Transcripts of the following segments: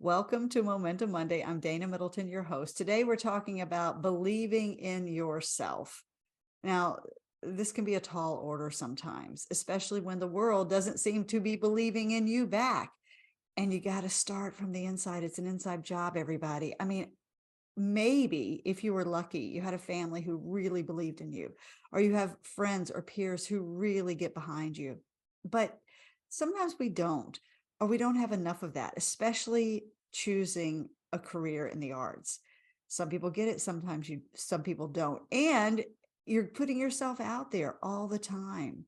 Welcome to Momentum Monday. I'm Dana Middleton, your host. Today, we're talking about believing in yourself. Now, this can be a tall order sometimes, especially when the world doesn't seem to be believing in you back. And you got to start from the inside. It's an inside job, everybody. I mean, maybe if you were lucky, you had a family who really believed in you, or you have friends or peers who really get behind you. But sometimes we don't, or we don't have enough of that, especially choosing a career in the arts. Some people get it, some people don't. And you're putting yourself out there all the time.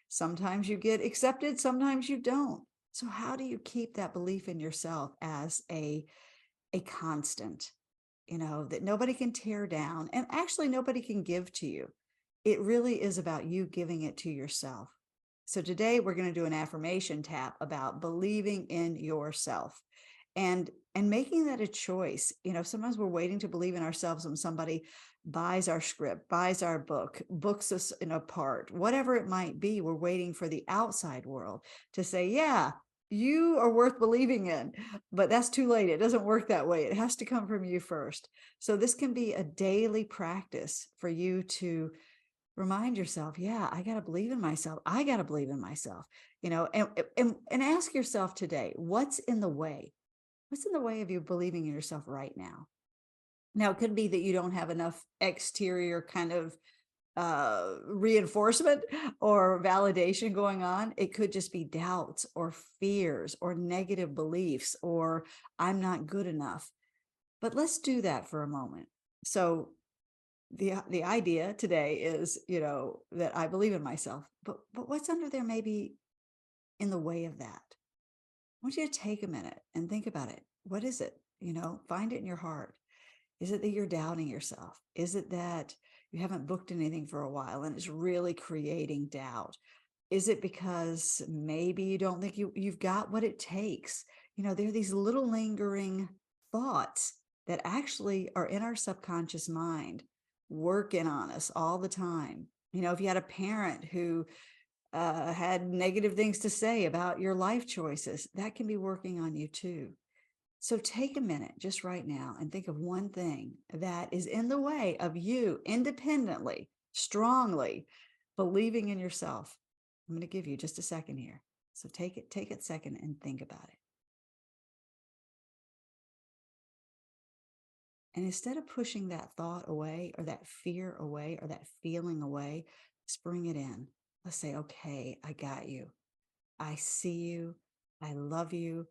Sometimes you get accepted, sometimes you don't. So how do you keep that belief in yourself as a constant? That nobody can tear down and actually nobody can give to you. It really is about you giving it to yourself. So today we're going to do an affirmation tap about believing in yourself and making that a choice. Sometimes we're waiting to believe in ourselves when somebody buys our script, buys our book, books us in a part, whatever it might be. We're waiting for the outside world to say, yeah, you are worth believing in, but that's too late. It doesn't work that way. It has to come from you first. So this can be a daily practice for you to remind yourself, yeah, I got to believe in myself. I got to believe in myself, and ask yourself today, what's in the way? What's in the way of you believing in yourself right now? Now, it could be that you don't have enough exterior kind of reinforcement or validation going on. It could just be doubts or fears or negative beliefs or I'm not good enough. But let's do that for a moment. So the idea today is, that I believe in myself, but what's under there maybe in the way of that? I want you to take a minute and think about it. What is it? Find it in your heart. Is it that you're doubting yourself? Is it that you haven't booked anything for a while and it's really creating doubt? Is it because maybe you don't think you've got what it takes? There are these little lingering thoughts that actually are in our subconscious mind, working on us all the time. If you had a parent who had negative things to say about your life choices, that can be working on you too. So take a minute just right now and think of one thing that is in the way of you independently, strongly believing in yourself. I'm going to give you just a second here. So take a second and think about it. And instead of pushing that thought away or that fear away or that feeling away, let's bring it in. Let's say, okay, I got you. I see you. I love you.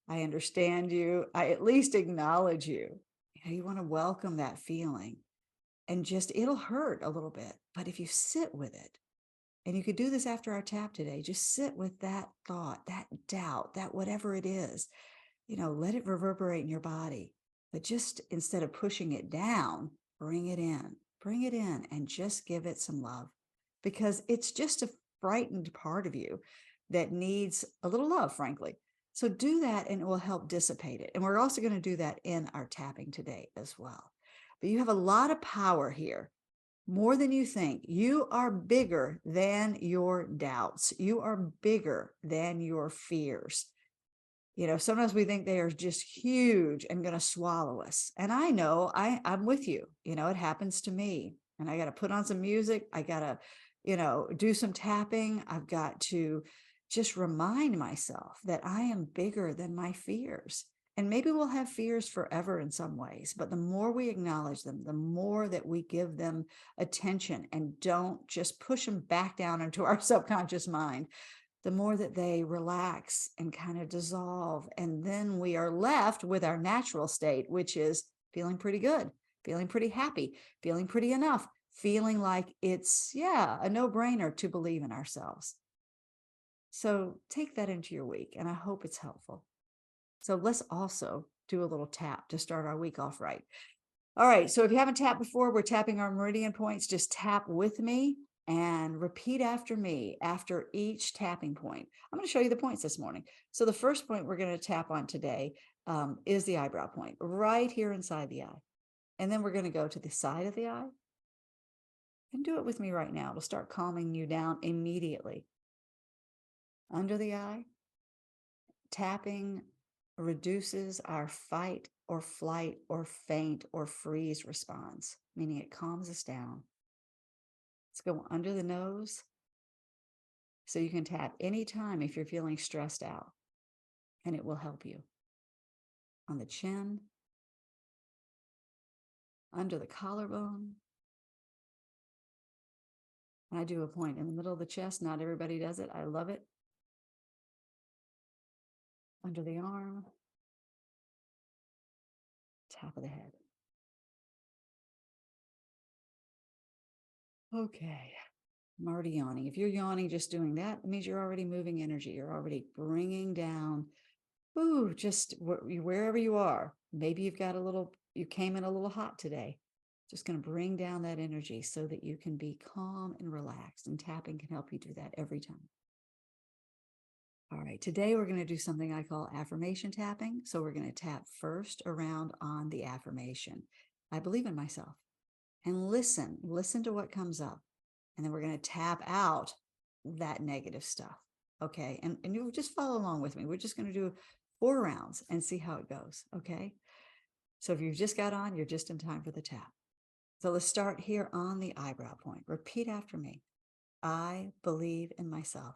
I understand you. I at least acknowledge you. You want to welcome that feeling and it'll hurt a little bit. But if you sit with it, and you could do this after our tap today, just sit with that thought, that doubt, that whatever it is, let it reverberate in your body. But just instead of pushing it down, bring it in and just give it some love because it's just a frightened part of you that needs a little love, frankly. So do that and it will help dissipate it. And we're also going to do that in our tapping today as well. But you have a lot of power here, more than you think. You are bigger than your doubts. You are bigger than your fears. Sometimes we think they are just huge and going to swallow us. And I know I'm with you. It happens to me. And I got to put on some music. I got to, do some tapping. I've got to just remind myself that I am bigger than my fears. And maybe we'll have fears forever in some ways, but the more we acknowledge them, the more that we give them attention and don't just push them back down into our subconscious mind, the more that they relax and kind of dissolve. And then we are left with our natural state, which is feeling pretty good, feeling pretty happy, feeling pretty enough, feeling like it's, a no-brainer to believe in ourselves. So take that into your week, and I hope it's helpful. So let's also do a little tap to start our week off right. All right. So if you haven't tapped before, we're tapping our meridian points. Just tap with me and repeat after me after each tapping point. I'm going to show you the points this morning. So the first point we're going to tap on today is the eyebrow point right here inside the eye. And then we're going to go to the side of the eye and do it with me right now. It'll start calming you down immediately. Under the eye, tapping reduces our fight or flight or faint or freeze response, meaning it calms us down. Let's go under the nose so you can tap anytime if you're feeling stressed out, and it will help you. On the chin, under the collarbone. And I do a point in the middle of the chest. Not everybody does it. I love it. Under the arm, top of the head. Okay. I'm already yawning. If you're yawning, just doing that, it means you're already moving energy. You're already bringing down, ooh, just wherever you are. Maybe you came in a little hot today. Just going to bring down that energy so that you can be calm and relaxed. And tapping can help you do that every time. All right, today we're going to do something I call affirmation tapping. So we're going to tap first around on the affirmation. I believe in myself. And listen to what comes up. And then we're going to tap out that negative stuff. Okay. And you'll just follow along with me. We're just going to do 4 rounds and see how it goes. Okay. So if you've just got on, you're just in time for the tap. So let's start here on the eyebrow point. Repeat after me. I believe in myself.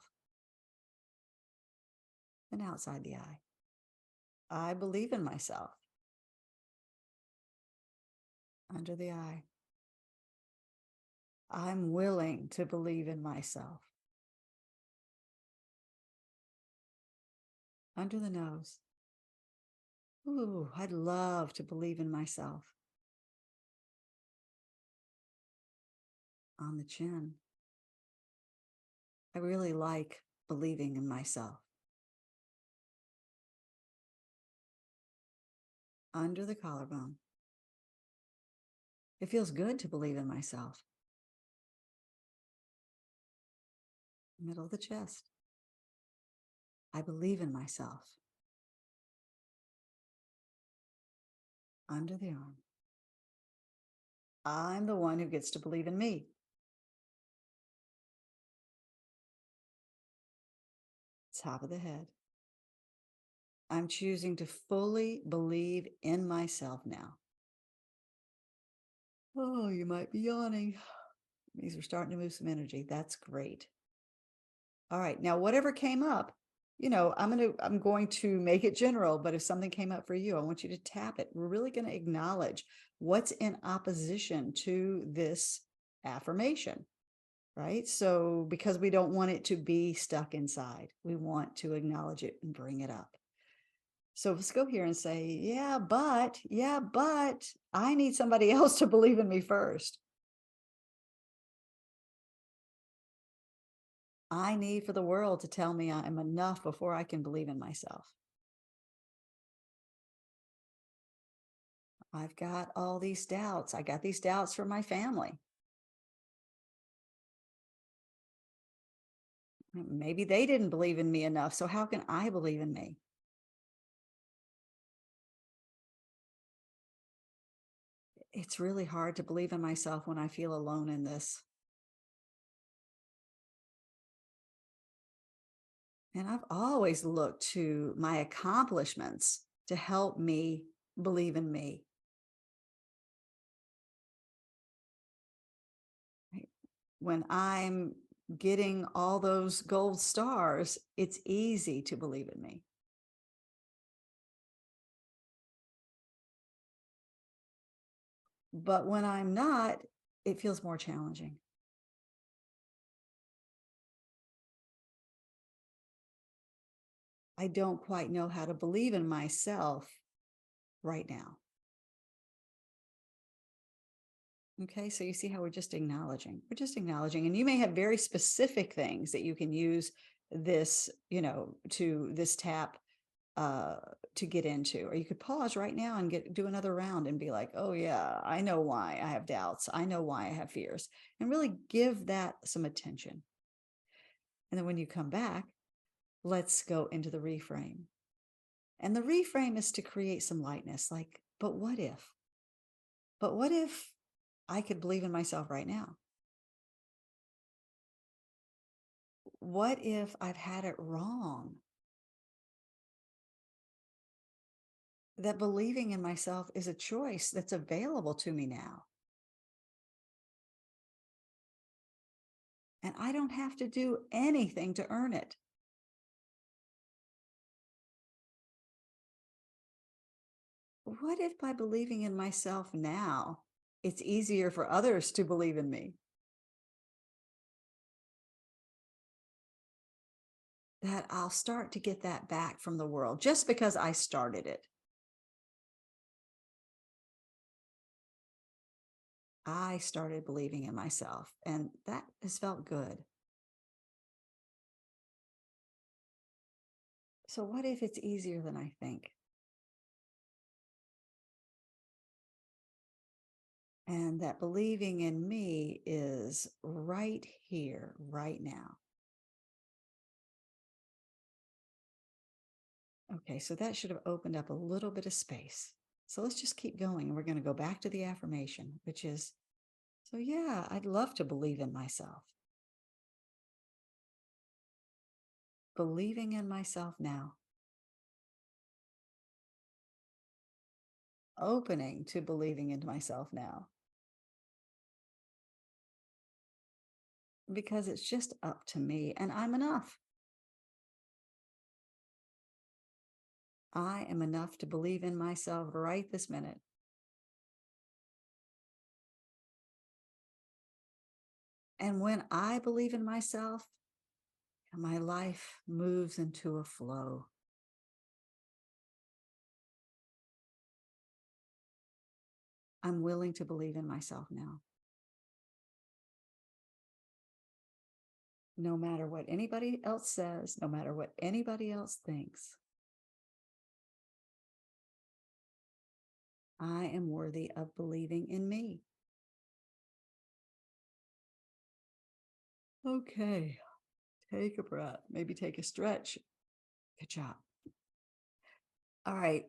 And outside the eye. I believe in myself. Under the eye. I'm willing to believe in myself. Under the nose. Ooh, I'd love to believe in myself. On the chin. I really like believing in myself. Under the collarbone. It feels good to believe in myself. Middle of the chest. I believe in myself. Under the arm. I'm the one who gets to believe in me. Top of the head. I'm choosing to fully believe in myself now. Oh, you might be yawning. It means we're starting to move some energy. That's great. All right. Now, whatever came up, I'm going to make it general, but if something came up for you, I want you to tap it. We're really going to acknowledge what's in opposition to this affirmation, right? So because we don't want it to be stuck inside, we want to acknowledge it and bring it up. So let's go here and say, yeah, but I need somebody else to believe in me first. I need for the world to tell me I'm enough before I can believe in myself. I've got all these doubts. I got these doubts from my family. Maybe they didn't believe in me enough. So how can I believe in me? It's really hard to believe in myself when I feel alone in this. And I've always looked to my accomplishments to help me believe in me. Right? When I'm getting all those gold stars, it's easy to believe in me. But when I'm not, it feels more challenging. I don't quite know how to believe in myself right now. Okay, so you see how we're just acknowledging. We're just acknowledging. And you may have very specific things that you can use this, to this tap uh to get into. Or you could pause right now and do another round and be like, oh yeah, I know why I have doubts. I know why I have fears. And really give that some attention. And then when you come back, let's go into the reframe. And the reframe is to create some lightness, like, but what if? But what if I could believe in myself right now? What if I've had it wrong? that believing in myself is a choice that's available to me now. And I don't have to do anything to earn it. What if by believing in myself now, it's easier for others to believe in me? That I'll start to get that back from the world just because I started it. I started believing in myself, and that has felt good. So, what if it's easier than I think? And that believing in me is right here, right now. Okay, so that should have opened up a little bit of space. So let's just keep going. We're going to go back to the affirmation, which is so, yeah, I'd love to believe in myself. Believing in myself now, opening to believing in myself now, because it's just up to me and I'm enough. I am enough to believe in myself right this minute. And when I believe in myself, my life moves into a flow. I'm willing to believe in myself now. No matter what anybody else says, no matter what anybody else thinks, I am worthy of believing in me. Okay, take a breath, maybe take a stretch. Good job. All right.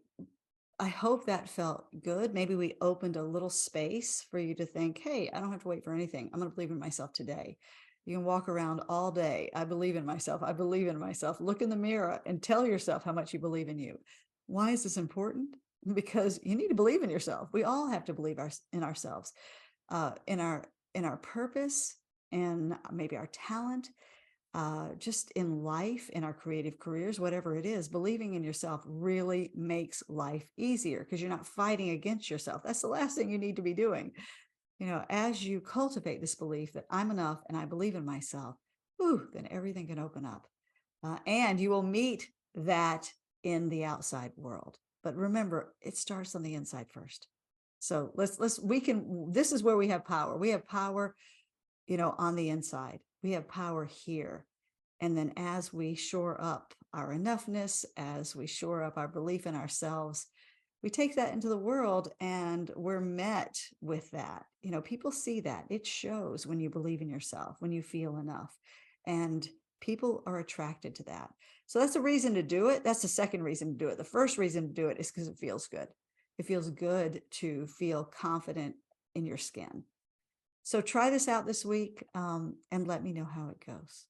I hope that felt good. Maybe we opened a little space for you to think, hey, I don't have to wait for anything. I'm going to believe in myself today. You can walk around all day. I believe in myself. I believe in myself. Look in the mirror and tell yourself how much you believe in you. Why is this important? Because you need to believe in yourself. We all have to believe in ourselves, in our purpose, and maybe our talent, just in life, in our creative careers, whatever it is, believing in yourself really makes life easier because you're not fighting against yourself. That's the last thing you need to be doing. As you cultivate this belief that I'm enough and I believe in myself, whew, then everything can open up. And you will meet that in the outside world. But remember, it starts on the inside first. So this is where we have power. We have power, on the inside. We have power here. And then as we shore up our enoughness, as we shore up our belief in ourselves, we take that into the world and we're met with that. People see that. It shows when you believe in yourself, when you feel enough. And people are attracted to that. So that's a reason to do it. That's the second reason to do it. The first reason to do it is because it feels good. It feels good to feel confident in your skin. So try this out this week, and let me know how it goes.